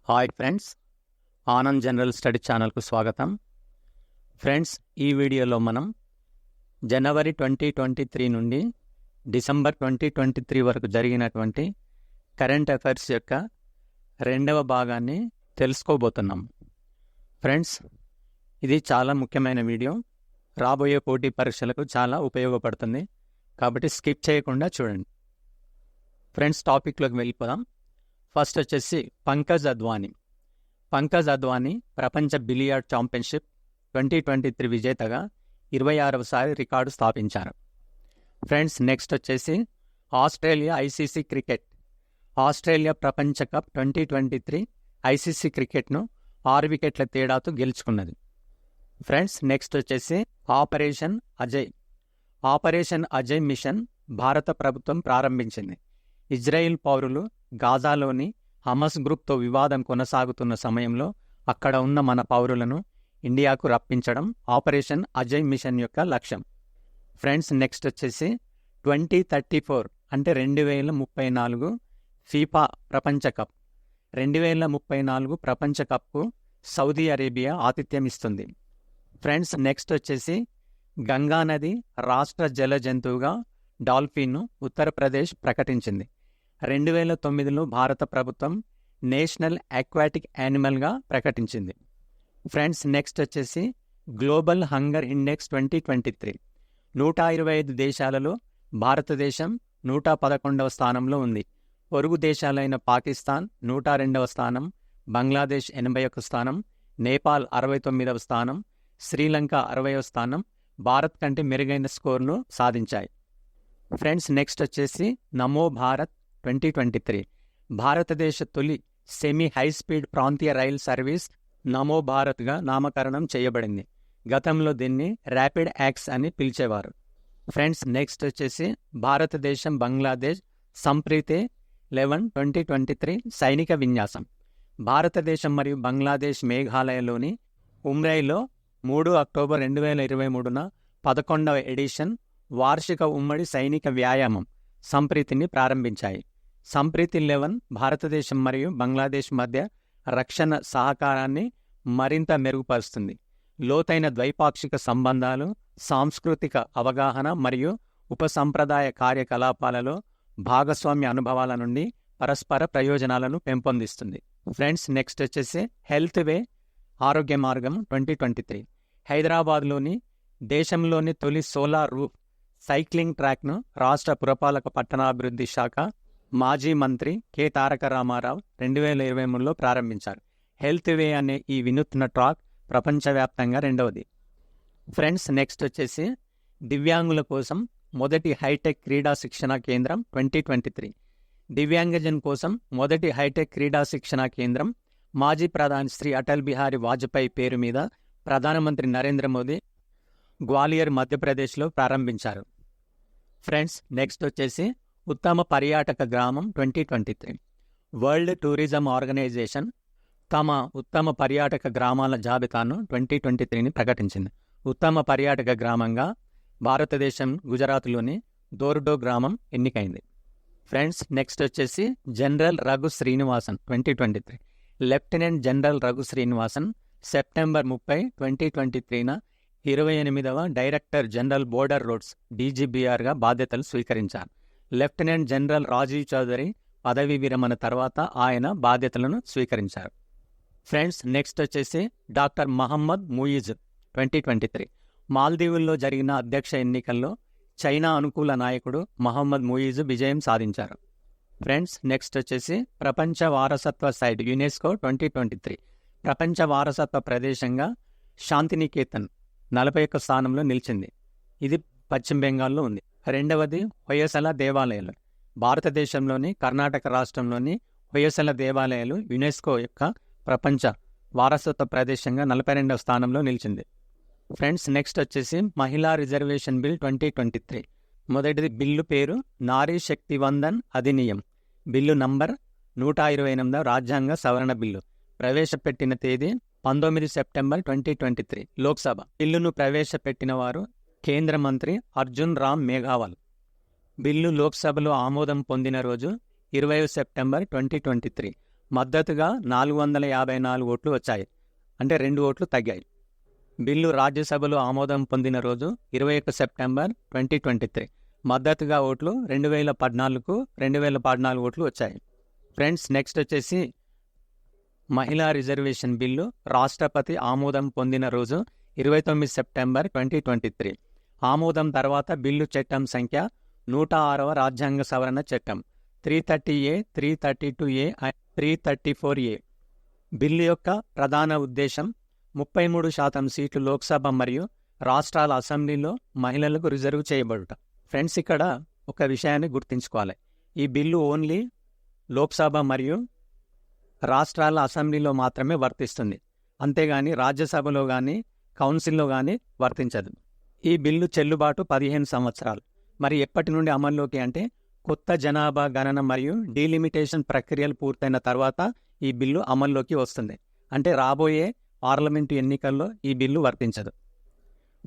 Hi friends, Anand general study ఛానల్కు స్వాగతం. Friends, ఈ వీడియోలో మనం జనవరి 2023 నుండి డిసెంబర్ 2023 వరకు జరిగినటువంటి కరెంట్ అఫైర్స్ యొక్క రెండవ భాగాన్ని తెలుసుకోబోతున్నాం. ఫ్రెండ్స్, ఇది చాలా ముఖ్యమైన వీడియో. రాబోయే పోటీ పరీక్షలకు చాలా ఉపయోగపడుతుంది, కాబట్టి స్కిప్ చేయకుండా చూడండి. ఫ్రెండ్స్, టాపిక్లోకి వెళ్ళిపోదాం. ఫస్ట్ వచ్చేసి పంకజ్ అద్వానీ ప్రపంచ బిలియర్డ్ ఛాంపియన్షిప్ 2023 విజేతగా 26వసారి రికార్డు స్థాపించారు. ఫ్రెండ్స్, నెక్స్ట్ వచ్చేసి ఆస్ట్రేలియా ఐసీసీ క్రికెట్ ఆస్ట్రేలియా ప్రపంచ కప్ 2023 ఐసీసీ క్రికెట్ను 6 వికెట్ల తేడాతో గెలుచుకున్నది. ఫ్రెండ్స్, నెక్స్ట్ వచ్చేసి ఆపరేషన్ అజయ్ మిషన్ భారత ప్రభుత్వం ప్రారంభించింది. ఇజ్రాయిల్ పౌరులు గాజాలోని హమస్ గ్రూప్తో వివాదం కొనసాగుతున్న సమయంలో అక్కడ ఉన్న మన పౌరులను ఇండియాకు రప్పించడం ఆపరేషన్ అజయ్ మిషన్ యొక్క లక్ష్యం. ఫ్రెండ్స్, నెక్స్ట్ వచ్చేసి 2034 అంటే 2034 ఫీఫా ప్రపంచ కప్ 2034 ప్రపంచ కప్కు సౌదీ అరేబియా ఆతిథ్యం ఇస్తుంది. ఫ్రెండ్స్, నెక్స్ట్ వచ్చేసి గంగానది రాష్ట్ర జల జంతువుగా డాల్ఫిన్ను ఉత్తరప్రదేశ్ ప్రకటించింది. 2009లో భారత ప్రభుత్వం నేషనల్ అక్వాటిక్ యానిమల్గా ప్రకటించింది. ఫ్రెండ్స్, నెక్స్ట్ వచ్చేసి గ్లోబల్ హంగర్ ఇండెక్స్ 2023 125 దేశాలలో భారతదేశం 111వ స్థానంలో ఉంది. పొరుగు దేశాలైన పాకిస్తాన్ 102వ స్థానం, బంగ్లాదేశ్ 81వ స్థానం, నేపాల్ 69వ స్థానం, శ్రీలంక 60వ స్థానం భారత్ కంటే మెరుగైన స్కోర్ను సాధించాయి. ఫ్రెండ్స్, నెక్స్ట్ వచ్చేసి నమో భారత్ 2023 భారతదేశ తొలి సెమీ హైస్పీడ్ ప్రాంతీయ రైలు సర్వీస్ నమో భారత్గా నామకరణం చేయబడింది. గతంలో దీన్ని ర్యాపిడ్ యాక్స్ అని పిలిచేవారు. ఫ్రెండ్స్, నెక్స్ట్ వచ్చేసి భారతదేశం బంగ్లాదేశ్ సంప్రీతే 11 2023 సైనిక విన్యాసం. భారతదేశం మరియు బంగ్లాదేశ్ మేఘాలయలోని ఉమ్రైలో 3 అక్టోబర్ 2023న 11వ ఎడిషన్ వార్షిక ఉమ్మడి సైనిక వ్యాయామం సంప్రీతిని ప్రారంభించాయి. సంప్రీతి 11 భారతదేశం మరియు బంగ్లాదేశ్ మధ్య రక్షణ సహకారాన్ని మరింత మెరుగుపరుస్తుంది. లోతైన ద్వైపాక్షిక సంబంధాలు, సాంస్కృతిక అవగాహన మరియు ఉపసంప్రదాయ కార్యకలాపాలలో భాగస్వామ్య అనుభవాల నుండి పరస్పర ప్రయోజనాలను పెంపొందిస్తుంది. ఫ్రెండ్స్, నెక్స్ట్ వచ్చేసి హెల్త్ వే ఆరోగ్య మార్గం 2023 హైదరాబాద్లోని దేశంలోని తొలి సోలార్ రూఫ్ సైక్లింగ్ ట్రాక్ను రాష్ట్ర పురపాలక పట్టణాభివృద్ధి శాఖ మాజీ మంత్రి కె తారక రామారావు 2023లో ప్రారంభించారు. హెల్త్ వే అనే ఈ వినూత్న ట్రాక్ ప్రపంచవ్యాప్తంగా రెండవది. ఫ్రెండ్స్, నెక్స్ట్ వచ్చేసి దివ్యాంగుల కోసం మొదటి హైటెక్ క్రీడా శిక్షణా కేంద్రం 2023 దివ్యాంగజన్ కోసం మొదటి హైటెక్ క్రీడా శిక్షణా కేంద్రం మాజీ ప్రధాని శ్రీ అటల్ బిహారీ వాజ్పేయి పేరు మీద ప్రధానమంత్రి నరేంద్ర మోదీ గ్వాలియర్ మధ్యప్రదేశ్లో ప్రారంభించారు. ఫ్రెండ్స్, నెక్స్ట్ వచ్చేసి ఉత్తమ పర్యాటక గ్రామం 2023 వరల్డ్ టూరిజం ఆర్గనైజేషన్ తమ ఉత్తమ పర్యాటక గ్రామాల జాబితాను 2023ని ప్రకటించింది. ఉత్తమ పర్యాటక గ్రామంగా భారతదేశం గుజరాత్లోని దోర్డో గ్రామం ఎన్నికైంది. ఫ్రెండ్స్, నెక్స్ట్ వచ్చేసి general Raghu Srinivasan 2023 lieutenant general Raghu Srinivasan September 30, 2023న 28వ డైరెక్టర్ జనరల్ బోర్డర్ రోడ్స్ డీజీబీఆర్గా బాధ్యతలు స్వీకరించారు. లెఫ్టినెంట్ జనరల్ రాజీవ్ చౌదరి పదవీ విరమణ తర్వాత ఆయన బాధ్యతలను స్వీకరించారు. ఫ్రెండ్స్, నెక్స్ట్ వచ్చేసి డాక్టర్ మహమ్మద్ ముయిజ్ 2023 మాల్దీవుల్లో జరిగిన అధ్యక్ష ఎన్నికల్లో చైనా అనుకూల నాయకుడు మహమ్మద్ ముయిజ్ విజయం సాధించారు. ఫ్రెండ్స్, నెక్స్ట్ వచ్చేసి ప్రపంచ వారసత్వ సైట్ యునెస్కో 2023 ప్రపంచ వారసత్వ ప్రదేశంగా శాంతినికేతన్ 41వ స్థానంలో నిలిచింది. ఇది పశ్చిమ బెంగాల్లో ఉంది. రెండవది హొయసల దేవాలయాలు. భారతదేశంలోని కర్ణాటక రాష్ట్రంలోని హొయసల దేవాలయాలు యునెస్కో యొక్క ప్రపంచ వారసత్వ ప్రదేశంగా 42వ స్థానంలో నిలిచింది. ఫ్రెండ్స్, నెక్స్ట్ వచ్చేసి మహిళా రిజర్వేషన్ బిల్ 2023 మొదటిది బిల్లు పేరు నారీ శక్తి వందన్ అధినియం. బిల్లు నంబర్ 128వ రాజ్యాంగ సవరణ బిల్లు. ప్రవేశపెట్టిన తేదీ 19 సెప్టెంబర్ 2023. లోక్సభ. బిల్లును ప్రవేశపెట్టిన వారు కేంద్ర మంత్రి అర్జున్ రామ్ మేఘావాల్. బిల్లు లోక్సభలో ఆమోదం పొందిన రోజు 20 సెప్టెంబర్ 2023. మద్దతుగా 454 ఓట్లు వచ్చాయి. అంటే 2 ఓట్లు తగ్గాయి. బిల్లు రాజ్యసభలో ఆమోదం పొందిన రోజు 21 సెప్టెంబర్ 2023. మద్దతుగా ఓట్లు 2014కు 2014 ఓట్లు వచ్చాయి. ఫ్రెండ్స్, నెక్స్ట్ వచ్చేసి మహిళా రిజర్వేషన్ బిల్లు రాష్ట్రపతి ఆమోదం పొందిన రోజు 29 సెప్టెంబర్ 2023. ఆమోదం తర్వాత బిల్లు చట్టం సంఖ్య 106వ రాజ్యాంగ సవరణ చట్టం 330A, 332A, 334A. బిల్లు యొక్క ప్రధాన ఉద్దేశం 33% సీట్లు లోక్సభ మరియు రాష్ట్రాల అసెంబ్లీలో మహిళలకు రిజర్వ్ చేయబడుట. ఫ్రెండ్స్, ఇక్కడ ఒక విషయాన్ని గుర్తుంచుకోవాలి. ఈ బిల్లు ఓన్లీ లోక్సభ మరియు రాష్ట్రాల అసెంబ్లీలో మాత్రమే వర్తిస్తుంది. అంతేగాని రాజ్యసభలో కానీ కౌన్సిల్లో కానీ వర్తించదు. ఈ బిల్లు చెల్లుబాటు 15 సంవత్సరాలు. మరి ఎప్పటి నుండి అమల్లోకి అంటే కొత్త జనాభా గణన మరియు డీలిమిటేషన్ ప్రక్రియలు పూర్తయిన తర్వాత ఈ బిల్లు అమల్లోకి వస్తుంది. అంటే రాబోయే పార్లమెంటు ఎన్నికల్లో ఈ బిల్లు వర్తించదు.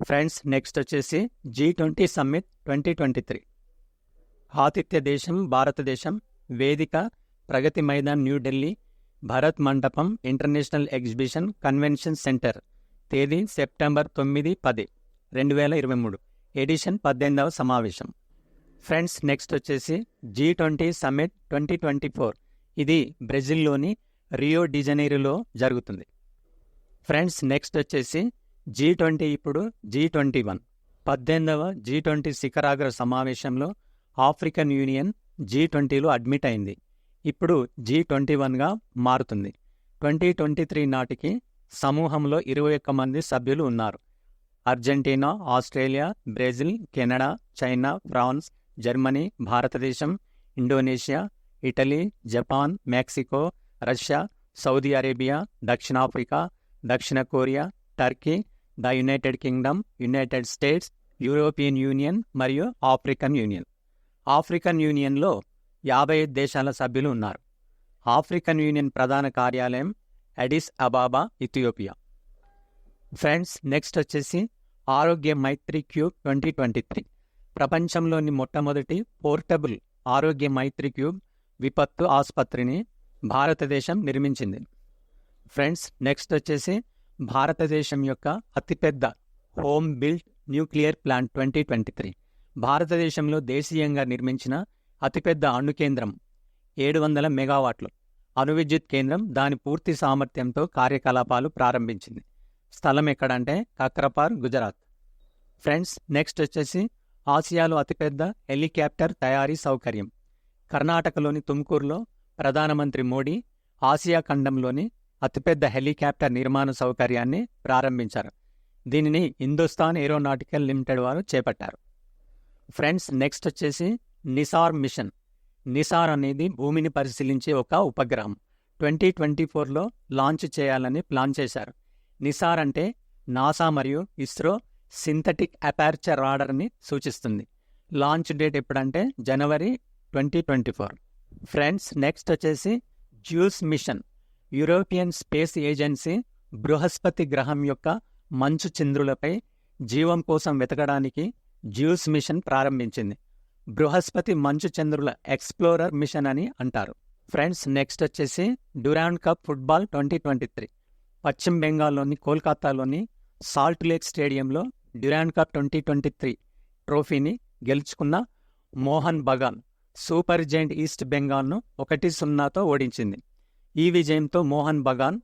ఫ్రెండ్స్, నెక్స్ట్ వచ్చేసి G20 సమ్మిట్ 2023. ఆతిథ్య దేశం భారతదేశం. వేదిక ప్రగతి మైదాన్, న్యూఢిల్లీ. భరత్ మండపం ఇంటర్నేషనల్ ఎగ్జిబిషన్ కన్వెన్షన్ సెంటర్. తేదీ సెప్టెంబర్ 9-10, 2023. ఎడిషన్ 18వ సమావేశం. ఫ్రెండ్స్, నెక్స్ట్ వచ్చేసి G20 సమ్మిట్ 2024. ఇది బ్రెజిల్లోని రియో డిజనైరోలో జరుగుతుంది. ఫ్రెండ్స్, నెక్స్ట్ వచ్చేసి G20 ఇప్పుడు G21. 18వ G20 శిఖరాగ్ర సమావేశంలో ఆఫ్రికన్ యూనియన్ G20లో అడ్మిట్ అయింది. ఇప్పుడు G21గా మారుతుంది. 2023 నాటికి సమూహంలో 21 మంది సభ్యులు ఉన్నారు. Argentina, Australia, Brazil, Canada, China, France, Germany, భారతదేశం, Indonesia, Italy, Japan, Mexico, Russia, Saudi Arabia, దక్షిణాఫ్రికా, దక్షిణ Korea, Turkey, the United Kingdom, United States, European Union మరియు ఆఫ్రికన్ యూనియన్. ఆఫ్రికన్ యూనియన్లో 55 దేశాల సభ్యులు ఉన్నారు. ఆఫ్రికన్ యూనియన్ ప్రధాన కార్యాలయం Addis Ababa, Ethiopia. Friends, next వచ్చేసి ఆరోగ్య మైత్రి క్యూబ్ 2023. ప్రపంచంలోని మొట్టమొదటి పోర్టబుల్ ఆరోగ్య మైత్రి క్యూబ్ విపత్తు ఆసుపత్రిని భారతదేశం నిర్మించింది. ఫ్రెండ్స్, నెక్స్ట్ వచ్చేసి భారతదేశం యొక్క అతిపెద్ద హోమ్ బిల్ట్ న్యూక్లియర్ ప్లాంట్ 2023. భారతదేశంలో దేశీయంగా నిర్మించిన అతిపెద్ద అణు కేంద్రం 700 మెగావాట్లు అణువిద్యుత్ కేంద్రం దాని పూర్తి సామర్థ్యంతో కార్యకలాపాలు ప్రారంభించింది. స్థలం ఎక్కడంటే కాక్రపార్, గుజరాత్. ఫ్రెండ్స్, నెక్స్ట్ వచ్చేసి ఆసియాలో అతిపెద్ద హెలికాప్టర్ తయారీ సౌకర్యం. కర్ణాటకలోని తుమ్కూరులో ప్రధానమంత్రి మోడీ ఆసియా ఖండంలోని అతిపెద్ద హెలికాప్టర్ నిర్మాణ సౌకర్యాన్ని ప్రారంభించారు. దీనిని హిందుస్థాన్ ఏరోనాటికల్ లిమిటెడ్ వారు చేపట్టారు. ఫ్రెండ్స్, నెక్స్ట్ వచ్చేసి నిసార్ మిషన్. నిసార్ అనేది భూమిని పరిశీలించే ఒక ఉపగ్రహం. 2024లో లాంచ్ చేయాలని ప్లాన్ చేశారు. నిసార్ అంటే నాసా మరియు ఇస్రో సింథటిక్ అపార్చర్ రాడార్ని సూచిస్తుంది. లాంచ్ డేట్ ఎప్పుడంటే జనవరి 2024. ఫ్రెండ్స్, నెక్స్ట్ వచ్చేసి Juice mission. European space agency బృహస్పతి గ్రహం యొక్క మంచు చంద్రులపై జీవం కోసం వెతకడానికి జ్యూస్ మిషన్ ప్రారంభించింది. బృహస్పతి మంచు చంద్రుల ఎక్స్ప్లోరర్ మిషన్ అని అంటారు. ఫ్రెండ్స్, నెక్స్ట్ వచ్చేసి డ్యూరాండ్ కప్ ఫుట్బాల్ 2023. పశ్చిమ బెంగాల్లోని కోల్కతాలోని సాల్ట్ లేక్ స్టేడియంలో డ్యూరాండ్ కప్ 2023 ట్రోఫీని గెలుచుకున్న Mohan Bagan super giant east బెంగాల్ను 1-0తో ఓడించింది. ఈ విజయంతో Mohan Bagan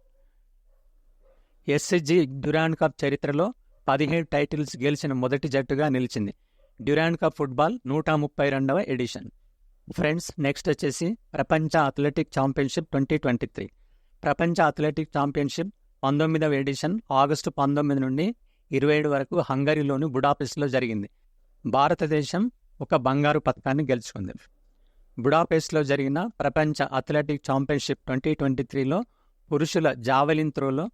SG Durand cup చరిత్రలో 17 టైటిల్స్ గెలిచిన మొదటి జట్టుగా నిలిచింది. డ్యూరాండ్ కప్ ఫుట్బాల్ 132వ ఎడిషన్. ఫ్రెండ్స్, నెక్స్ట్ వచ్చేసి ప్రపంచ అథ్లెటిక్ ఛాంపియన్షిప్ 2023. ప్రపంచ అథ్లెటిక్ ఛాంపియన్షిప్ 19వ ఎడిషన్ ఆగస్టు 19 నుండి 27 వరకు హంగరీలోని బుడాపెస్ట్లో జరిగింది. భారతదేశం ఒక బంగారు పతకాన్ని గెలుచుకుంది. బుడాపెస్ట్లో జరిగిన ప్రపంచ అథ్లెటిక్ ఛాంపియన్షిప్ 2023లో పురుషుల జావెలిన్ త్రోలో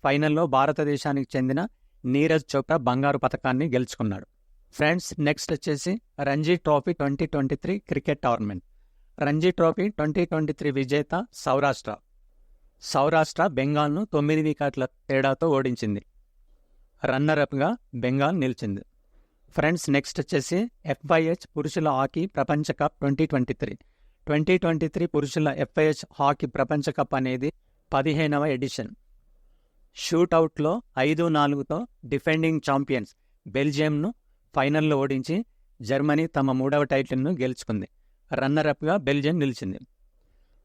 ఫైనల్లో భారతదేశానికి చెందిన నీరజ్ చోప్రా బంగారు పతకాన్ని గెలుచుకున్నాడు. ఫ్రెండ్స్, నెక్స్ట్ వచ్చేసి Ranji trophy 2023 cricket tournament. Ranji trophy 2023 విజేత సౌరాష్ట్ర బెంగాల్ను 9 వికెట్ల తేడాతో ఓడించింది. రన్నరప్గా బెంగాల్ నిలిచింది. ఫ్రెండ్స్, నెక్స్ట్ వచ్చేసి FIH పురుషుల హాకీ ప్రపంచ కప్ 2023. 2023 పురుషుల FIH హాకీ ప్రపంచ కప్ అనేది 15వ ఎడిషన్. షూటౌట్లో 5-4తో డిఫెండింగ్ ఛాంపియన్స్ బెల్జియంను ఫైనల్లో ఓడించి జర్మనీ తమ 3వ టైటిల్ను గెలుచుకుంది. రన్నరప్గా బెల్జియం నిలిచింది.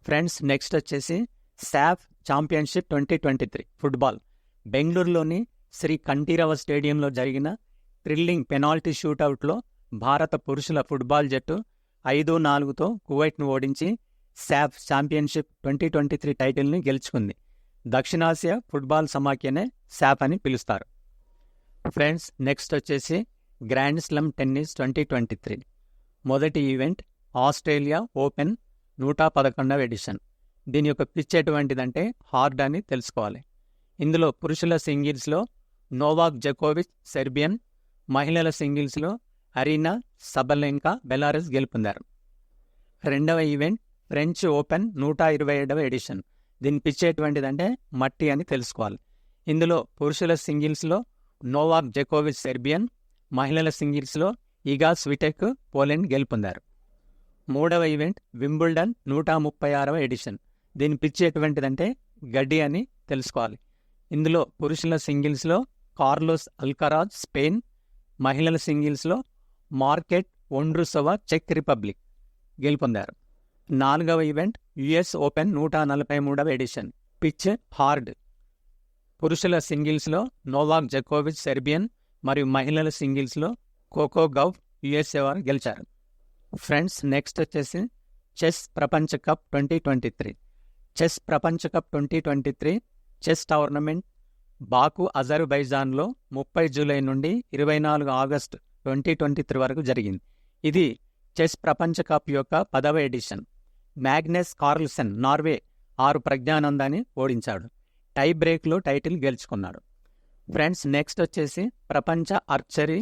ఫ్రెండ్స్, నెక్స్ట్ వచ్చేసి సాఫ్ ఛాంపియన్షిప్ 2023 ఫుట్బాల్. బెంగళూరులోని శ్రీ కంఠీరవ స్టేడియంలో జరిగిన థ్రిల్లింగ్ పెనాల్టీ షూటౌట్లో భారత పురుషుల ఫుట్బాల్ జట్టు 5-4తో కువైట్ను ఓడించి సాఫ్ ఛాంపియన్షిప్ 2023 టైటిల్ని గెలుచుకుంది. దక్షిణాసియా ఫుట్బాల్ సమాఖ్యనే సాఫ్ అని పిలుస్తారు. ఫ్రెండ్స్, నెక్స్ట్ వచ్చేసి గ్రాండ్ స్లమ్ టెన్నిస్ 2023. మొదటి ఈవెంట్ ఆస్ట్రేలియా ఓపెన్ 111వ ఎడిషన్. దీని యొక్క పిచ్ ఎటువంటిదంటే హార్డ్ అని తెలుసుకోవాలి. ఇందులో పురుషుల సింగిల్స్లో నోవాక్ జకోవిచ్ సెర్బియన్, మహిళల సింగిల్స్లో అరీనా సబలెంకా బెలారస్ గెలుపొందారు. రెండవ ఈవెంట్ ఫ్రెంచ్ ఓపెన్ 127వ ఎడిషన్. దీని పిచ్ ఎటువంటిదంటే మట్టి అని తెలుసుకోవాలి. ఇందులో పురుషుల సింగిల్స్లో నోవాక్ జకోవిచ్ సెర్బియన్, మహిళల సింగిల్స్లో ఇగా స్విటెక్ పోలాండ్ గెలుపొందారు. మూడవ ఈవెంట్ వింబుల్డన్ 136వ ఎడిషన్. దీని పిచ్ ఎటువంటిదంటే గడ్డి అని తెలుసుకోవాలి. ఇందులో పురుషుల సింగిల్స్లో కార్లోస్ అల్కరాజ్ స్పెయిన్, మహిళల సింగిల్స్లో మార్కెట్ వొండ్రుసోవా చెక్ రిపబ్లిక్ గెలుపొందారు. నాలుగవ ఈవెంట్ US ఓపెన్ 143వ ఎడిషన్. Pitch hard. పురుషుల సింగిల్స్లో నోవాక్ జకోవిచ్ సెర్బియన్ మరియు మహిళల సింగిల్స్లో కోకో గౌఫ్ USA వారు గెలిచారు. ఫ్రెండ్స్, నెక్స్ట్ వచ్చేసి చెస్ ప్రపంచ కప్ 2023. చెస్ ప్రపంచ కప్ 2023 చెస్ టోర్నమెంట్ బాకు అజర్బైజాన్లో 30 జూలై నుండి 24 ఆగస్టు 2023 వరకు జరిగింది. ఇది చెస్ ప్రపంచ కప్ యొక్క 10వ ఎడిషన్. మ్యాగ్నస్ కార్ల్సెన్ నార్వే 6 ప్రజ్ఞానందాన్ని ఓడించాడు. టై బ్రేక్లో టైటిల్ గెలుచుకున్నాడు. ఫ్రెండ్స్, నెక్స్ట్ వచ్చేసి ప్రపంచ ఆర్చరీ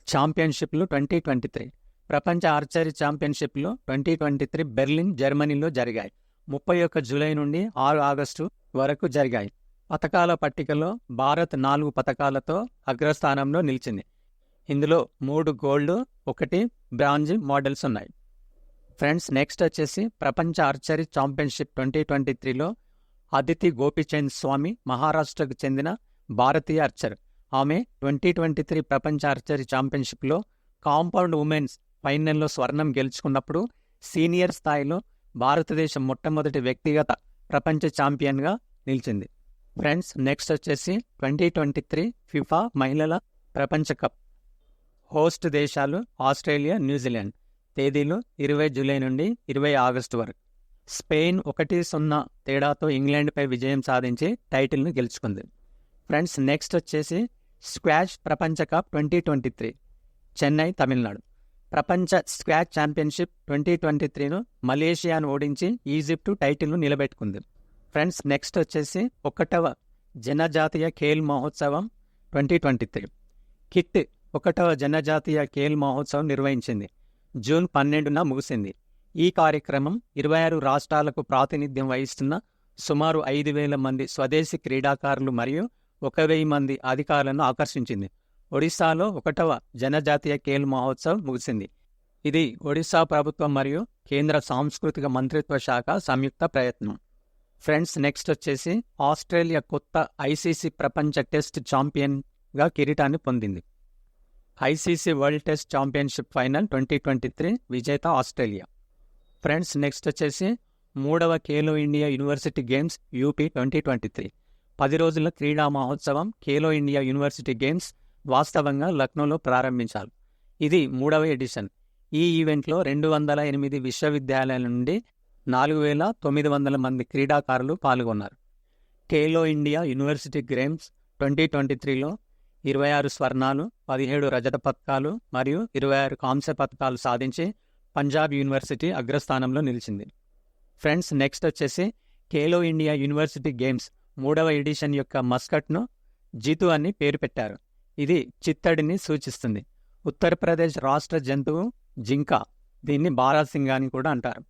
ఛాంపియన్షిప్లు 2023. ప్రపంచ ఆర్చరీ ఛాంపియన్షిప్లు 2023 బెర్లిన్ జర్మనీలో జరిగాయి. 31 జూలై నుండి 6 ఆగస్టు వరకు జరిగాయి. పతకాల పట్టికలో భారత్ 4 పతకాలతో అగ్రస్థానంలో నిలిచింది. ఇందులో 3 గోల్డ్, 1 బ్రాంజ్ మోడల్స్ ఉన్నాయి. ఫ్రెండ్స్, నెక్స్ట్ వచ్చేసి ప్రపంచ ఆర్చరీ ఛాంపియన్షిప్ 2023లో అదితి గోపిచంద్ స్వామి మహారాష్ట్రకు చెందిన భారతీయ ఆర్చర్. ఆమె 2023 ప్రపంచ ఆర్చరీ ఛాంపియన్షిప్లో కాంపౌండ్ ఉమెన్స్ ఫైనల్లో స్వర్ణం గెలుచుకున్నప్పుడు సీనియర్ స్థాయిలో భారతదేశం మొట్టమొదటి వ్యక్తిగత ప్రపంచ ఛాంపియన్గా నిలిచింది. ఫ్రెండ్స్, నెక్స్ట్ వచ్చేసి 2023 ఫిఫా మహిళల ప్రపంచ కప్. హోస్ట్ దేశాలు ఆస్ట్రేలియా, న్యూజిలాండ్. తేదీలు 20 జూలై నుండి 20 ఆగస్టు వరకు. స్పెయిన్ 1-0 తేడాతో ఇంగ్లాండ్పై విజయం సాధించి టైటిల్ను గెలుచుకుంది. ఫ్రెండ్స్, నెక్స్ట్ వచ్చేసి స్క్వాష్ ప్రపంచ కప్ 2023 చెన్నై, తమిళనాడు. ప్రపంచ స్క్వాష్ ఛాంపియన్షిప్ 2023ను మలేషియాను ఓడించి ఈజిప్టు టైటిల్ను నిలబెట్టుకుంది. ఫ్రెండ్స్, నెక్స్ట్ వచ్చేసి 1వ జనజాతీయ ఖేల్ మహోత్సవం 2023. కిట్ 1వ జనజాతీయ ఖేల్ మహోత్సవం నిర్వహించింది. జూన్ 12న ముగిసింది. ఈ కార్యక్రమం 26 రాష్ట్రాలకు ప్రాతినిధ్యం వహిస్తున్న సుమారు 5,000 మంది స్వదేశీ క్రీడాకారులు మరియు 1,000 మంది అధికారులను ఆకర్షించింది. ఒడిశాలో 1వ జనజాతీయ ఖేల్ మహోత్సవ్ ముగిసింది. ఇది ఒడిశా ప్రభుత్వం మరియు కేంద్ర సాంస్కృతిక మంత్రిత్వ శాఖ సంయుక్త ప్రయత్నం. ఫ్రెండ్స్, నెక్స్ట్ వచ్చేసి ఆస్ట్రేలియా కొత్త ICC ప్రపంచ టెస్ట్ ఛాంపియన్గా కిరీటాన్ని పొందింది. ICC world test championship final 2023 విజేత ఆస్ట్రేలియా. ఫ్రెండ్స్, నెక్స్ట్ వచ్చేసి 3వ Khelo India university games UP 2023. 10 రోజుల క్రీడా మహోత్సవం ఖేలో ఇండియా యూనివర్సిటీ గేమ్స్ వాస్తవంగా లక్నోలో ప్రారంభించారు. ఇది 3వ ఎడిషన్. ఈ ఈవెంట్లో 208 విశ్వవిద్యాలయాల నుండి 4,900 మంది క్రీడాకారులు పాల్గొన్నారు. ఖేలో ఇండియా యూనివర్సిటీ గేమ్స్ 2023లో 26 స్వర్ణాలు, 17 రజత పతకాలు మరియు 26 కాంస్య పతకాలు సాధించి పంజాబ్ యూనివర్సిటీ అగ్రస్థానంలో నిలిచింది. ఫ్రెండ్స్, నెక్స్ట్ వచ్చేసి ఖేలో ఇండియా యూనివర్సిటీ గేమ్స్ 3వ ఎడిషన్ యొక్క మస్కట్ను జితు అని పేరు పెట్టారు. ఇది చిత్తడిని సూచిస్తుంది. ఉత్తరప్రదేశ్ రాష్ట్ర జంతువు జింక. దీన్ని బారాసింగ్ అని కూడా అంటారు.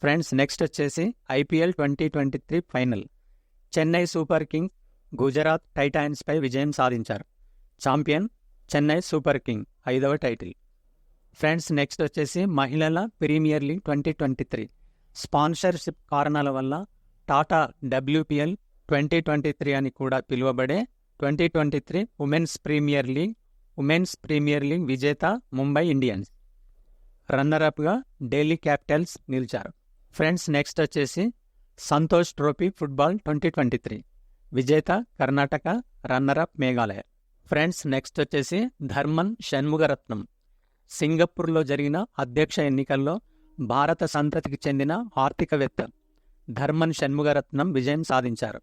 ఫ్రెండ్స్, నెక్స్ట్ వచ్చేసి IPL 2023 final. Chennai Super Kings Gujarat టైటాన్స్పై విజయం సాధించారు. ఛాంపియన్ చెన్నై సూపర్ కింగ్ 5వ టైటిల్. ఫ్రెండ్స్ నెక్స్ట్ వచ్చేసి మహిళల ప్రీమియర్ లీగ్ 2023 స్పాన్సర్షిప్ కారణాల వల్ల టాటా WPL 2023 అని కూడా పిలువబడే 2023 ఉమెన్స్ ప్రీమియర్ లీగ్ విజేత ముంబై ఇండియన్స్. రన్నరప్గా ఢిల్లీ క్యాపిటల్స్ నిలిచారు. ఫ్రెండ్స్ నెక్స్ట్ వచ్చేసి సంతోష్ ట్రోఫీ ఫుట్బాల్ 2023 విజేత Karnataka, runner-up Meghalaya. Friends next వచ్చేసి ధర్మన్ షణ్ముగరత్నం సింగపూర్లో జరిగిన అధ్యక్ష ఎన్నికల్లో భారత సంతతికి చెందిన ఆర్థికవేత్త ధర్మన్ షణ్ముగరత్నం విజయం సాధించారు.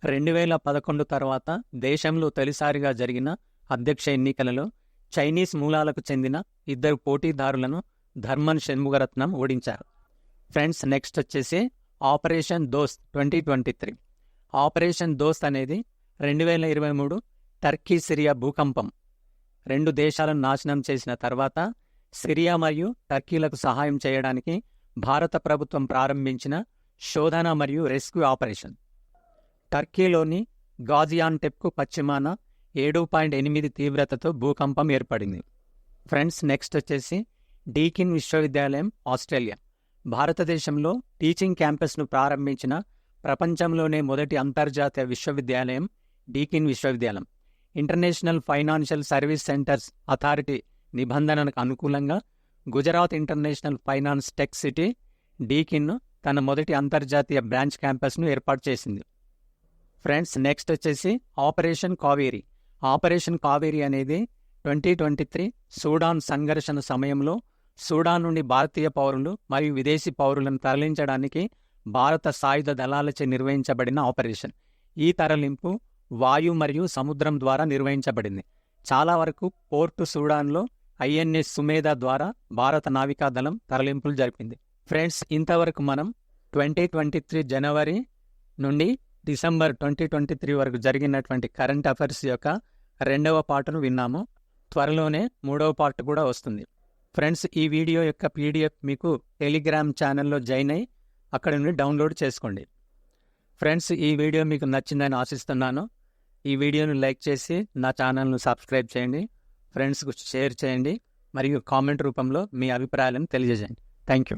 2011 తర్వాత దేశంలో తొలిసారిగా జరిగిన అధ్యక్ష ఎన్నికలలో చైనీస్ మూలాలకు చెందిన 2 పోటీదారులను ధర్మన్ షణ్ముగరత్నం ఓడించారు. ఫ్రెండ్స్ నెక్స్ట్ వచ్చేసి ఆపరేషన్ దోస్త్ 2023. ఆపరేషన్ దోస్త్ అనేది 2023 టర్కీ సిరియా భూకంపం 2 దేశాలను నాశనం చేసిన తర్వాత సిరియా మరియు టర్కీలకు సహాయం చేయడానికి భారత ప్రభుత్వం ప్రారంభించిన శోధన మరియు రెస్క్యూ ఆపరేషన్. టర్కీలోని గాజియాంటెప్కు పశ్చిమాన 7.8 తీవ్రతతో భూకంపం ఏర్పడింది. ఫ్రెండ్స్ నెక్స్ట్ వచ్చేసి డీకిన్ విశ్వవిద్యాలయం ఆస్ట్రేలియా భారతదేశంలో టీచింగ్ క్యాంపస్ను ప్రారంభించిన ప్రపంచంలోనే మొదటి అంతర్జాతీయ విశ్వవిద్యాలయం డీకిన్ విశ్వవిద్యాలయం. International financial service centres authority నిబంధనలకు అనుకూలంగా Gujarat international finance tech city Deakin తన మొదటి అంతర్జాతీయ బ్రాంచ్ క్యాంపస్ను ఏర్పాటు చేసింది. ఫ్రెండ్స్ నెక్స్ట్ వచ్చేసి ఆపరేషన్ కావేరీ. ఆపరేషన్ కావేరీ అనేది 2023 సూడాన్ సంఘర్షణ సమయంలో సూడాన్ నుండి భారతీయ పౌరులు మరియు విదేశీ పౌరులను తరలించడానికి భారత సాయుధ దళాలచే నిర్వహించబడిన ఆపరేషన్. ఈ తరలింపు వాయు మరియు సముద్రం ద్వారా నిర్వహించబడింది. చాలా వరకు పోర్టు సూడాన్లో INS సుమేధా ద్వారా భారత నావికాదళం తరలింపులు జరిపింది. ఫ్రెండ్స్ ఇంతవరకు మనం 2023 జనవరి నుండి డిసెంబర్ 2023 వరకు జరిగినటువంటి కరెంట్ అఫైర్స్ యొక్క 2వ పార్టును విన్నాము. త్వరలోనే 3వ పార్ట్ కూడా వస్తుంది. ఫ్రెండ్స్ ఈ వీడియో యొక్క PDF మీకు టెలిగ్రామ్ ఛానల్లో జాయిన్ అయ్యి అక్కడి నుండి డౌన్లోడ్ చేసుకోండి. ఫ్రెండ్స్ ఈ వీడియో మీకు నచ్చిందని ఆశిస్తున్నాను. ఈ వీడియోను లైక్ చేసి నా ఛానల్ను సబ్స్క్రైబ్ చేయండి, ఫ్రెండ్స్కు షేర్ చేయండి మరియు కామెంట్ రూపంలో మీ అభిప్రాయాలను తెలియజేయండి. Thank you.